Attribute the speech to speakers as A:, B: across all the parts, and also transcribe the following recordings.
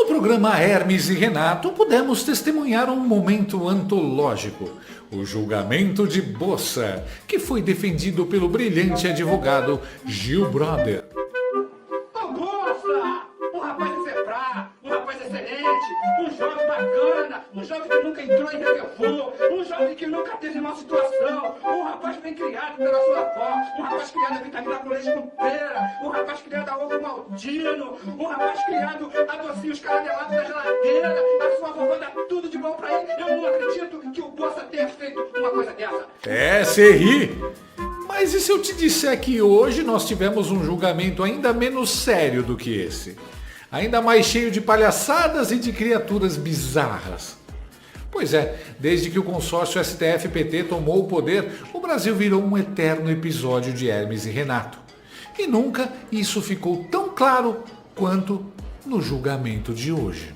A: programa Hermes e Renato, pudemos testemunhar um momento antológico, o julgamento de Bossa, que foi defendido pelo brilhante advogado Gil Brother.
B: Ô Bossa! Um rapaz exemplar, um rapaz excelente, um jovem bacana, um jovem que nunca entrou em rebelfô, um jovem que nunca teve má situação, um rapaz bem criado pela sua avó, um rapaz criado a vitamina com leite com pera, um rapaz criado a ovo maltino, um rapaz criado a docinhos caramelados da geladeira, a sua vovó dá tudo de bom pra ele. Eu não acredito que o Bossa tenha feito uma coisa dessa.
A: Você ri? Mas e se eu te disser que hoje nós tivemos um julgamento ainda menos sério do que esse? Ainda mais cheio de palhaçadas e de criaturas bizarras. Pois é, desde que o consórcio STF-PT tomou o poder, o Brasil virou um eterno episódio de Hermes e Renato. E nunca isso ficou tão claro quanto no julgamento de hoje.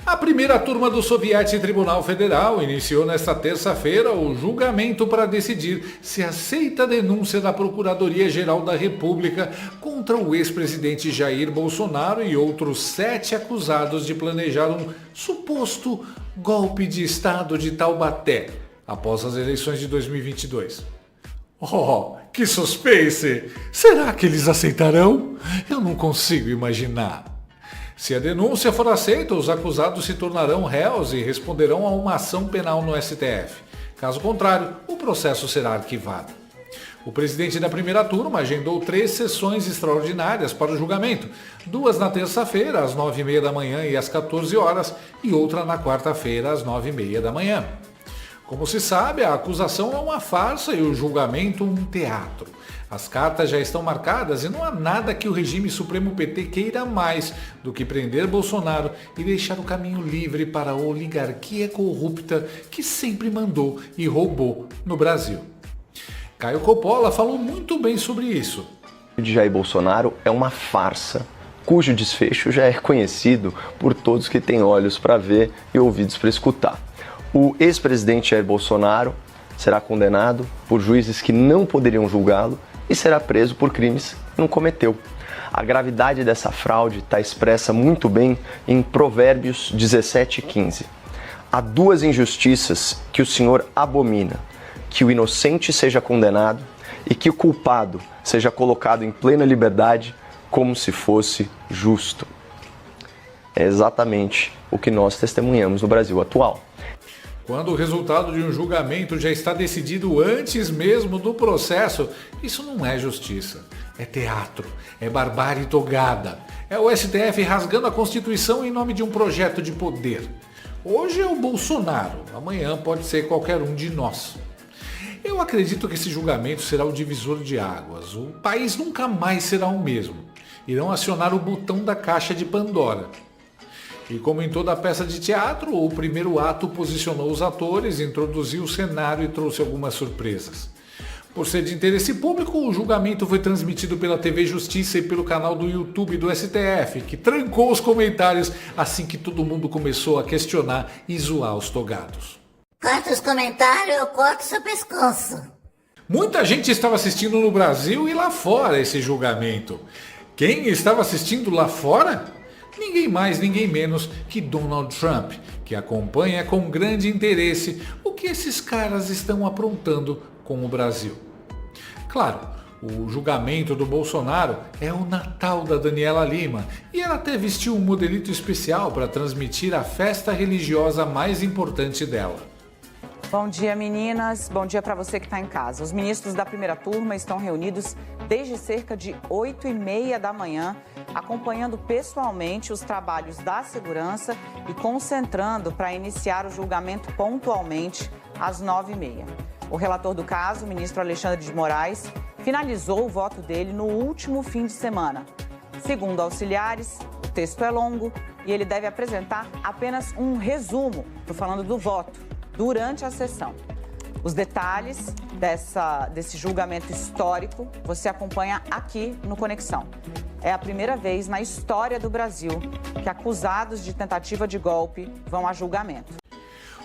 A: A primeira turma do Soviético Tribunal Federal iniciou nesta terça-feira o julgamento para decidir se aceita a denúncia da Procuradoria-Geral da República contra o ex-presidente Jair Bolsonaro e outros 7 acusados de planejar um suposto golpe de Estado de Taubaté após as eleições de 2022. Oh, que suspense! Será que eles aceitarão? Eu não consigo imaginar. Se a denúncia for aceita, os acusados se tornarão réus e responderão a uma ação penal no STF. Caso contrário, o processo será arquivado. O presidente da primeira turma agendou 3 sessões extraordinárias para o julgamento, 2 na terça-feira, às 9h30 da manhã e às 14 horas, e outra na quarta-feira, às 9h30 da manhã. Como se sabe, a acusação é uma farsa e o julgamento um teatro. As cartas já estão marcadas e não há nada que o regime Supremo PT queira mais do que prender Bolsonaro e deixar o caminho livre para a oligarquia corrupta que sempre mandou e roubou no Brasil. Caio Coppola falou muito bem sobre isso.
C: O de Jair Bolsonaro é uma farsa, cujo desfecho já é conhecido por todos que têm olhos para ver e ouvidos para escutar. O ex-presidente Jair Bolsonaro será condenado por juízes que não poderiam julgá-lo e será preso por crimes que não cometeu. A gravidade dessa fraude está expressa muito bem em Provérbios 17:15. Há 2 injustiças que o Senhor abomina: que o inocente seja condenado e que o culpado seja colocado em plena liberdade como se fosse justo. É exatamente o que nós testemunhamos no Brasil atual.
A: Quando o resultado de um julgamento já está decidido antes mesmo do processo, isso não é justiça, é teatro, é barbárie togada. É o STF rasgando a Constituição em nome de um projeto de poder. Hoje é o Bolsonaro, amanhã pode ser qualquer um de nós. Eu acredito que esse julgamento será o divisor de águas. O país nunca mais será o mesmo. Irão acionar o botão da caixa de Pandora. E como em toda peça de teatro, o primeiro ato posicionou os atores, introduziu o cenário e trouxe algumas surpresas. Por ser de interesse público, o julgamento foi transmitido pela TV Justiça e pelo canal do YouTube do STF, que trancou os comentários assim que todo mundo começou a questionar e zoar os togados.
D: Corta os comentários, eu corto seu pescoço.
A: Muita gente estava assistindo no Brasil e lá fora esse julgamento. Quem estava assistindo lá fora? Ninguém mais, ninguém menos que Donald Trump, que acompanha com grande interesse o que esses caras estão aprontando com o Brasil. Claro, o julgamento do Bolsonaro é o Natal da Daniela Lima e ela até vestiu um modelito especial para transmitir a festa religiosa mais importante dela.
E: Bom dia, meninas. Bom dia para você que está em casa. Os ministros da primeira turma estão reunidos desde cerca de 8h30 da manhã, acompanhando pessoalmente os trabalhos da segurança e concentrando para iniciar o julgamento pontualmente às 9h30. O relator do caso, o ministro Alexandre de Moraes, finalizou o voto dele no último fim de semana. Segundo auxiliares, o texto é longo e ele deve apresentar apenas um resumo, estou falando do voto, durante a sessão. Os detalhes desse julgamento histórico você acompanha aqui no Conexão. É a primeira vez na história do Brasil que acusados de tentativa de golpe vão a julgamento.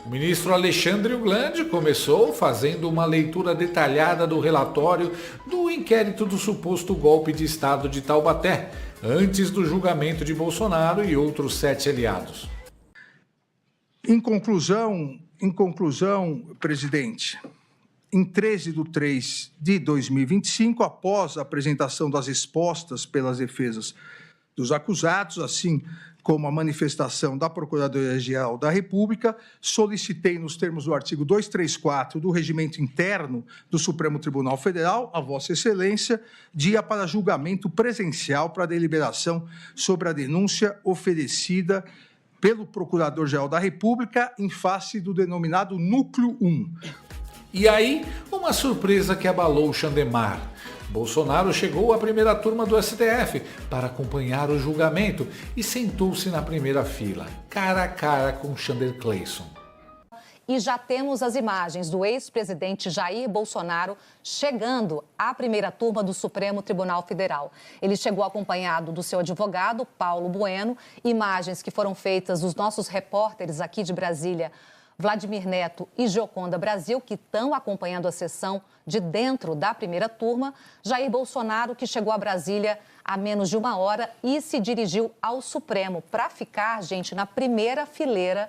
A: O ministro Alexandre Uglandi começou fazendo uma leitura detalhada do relatório do inquérito do suposto golpe de Estado de Taubaté, antes do julgamento de Bolsonaro e outros 7 aliados.
F: Em conclusão, presidente, em 13/3/2025, após a apresentação das respostas pelas defesas dos acusados, assim como a manifestação da Procuradoria-Geral da República, solicitei, nos termos do artigo 234 do Regimento Interno do Supremo Tribunal Federal, a Vossa Excelência, dia para julgamento presencial para deliberação sobre a denúncia oferecida pelo Procurador-Geral da República em face do denominado Núcleo 1.
A: E aí, uma surpresa que abalou o Xandemar. Bolsonaro chegou à primeira turma do STF para acompanhar o julgamento e sentou-se na primeira fila, cara a cara com Xander Clayson.
G: E já temos as imagens do ex-presidente Jair Bolsonaro chegando à primeira turma do Supremo Tribunal Federal. Ele chegou acompanhado do seu advogado, Paulo Bueno, imagens que foram feitas dos nossos repórteres aqui de Brasília, Vladimir Neto e Gioconda Brasil, que estão acompanhando a sessão de dentro da primeira turma. Jair Bolsonaro, que chegou a Brasília há menos de 1 hora e se dirigiu ao Supremo para ficar, gente, na primeira fileira.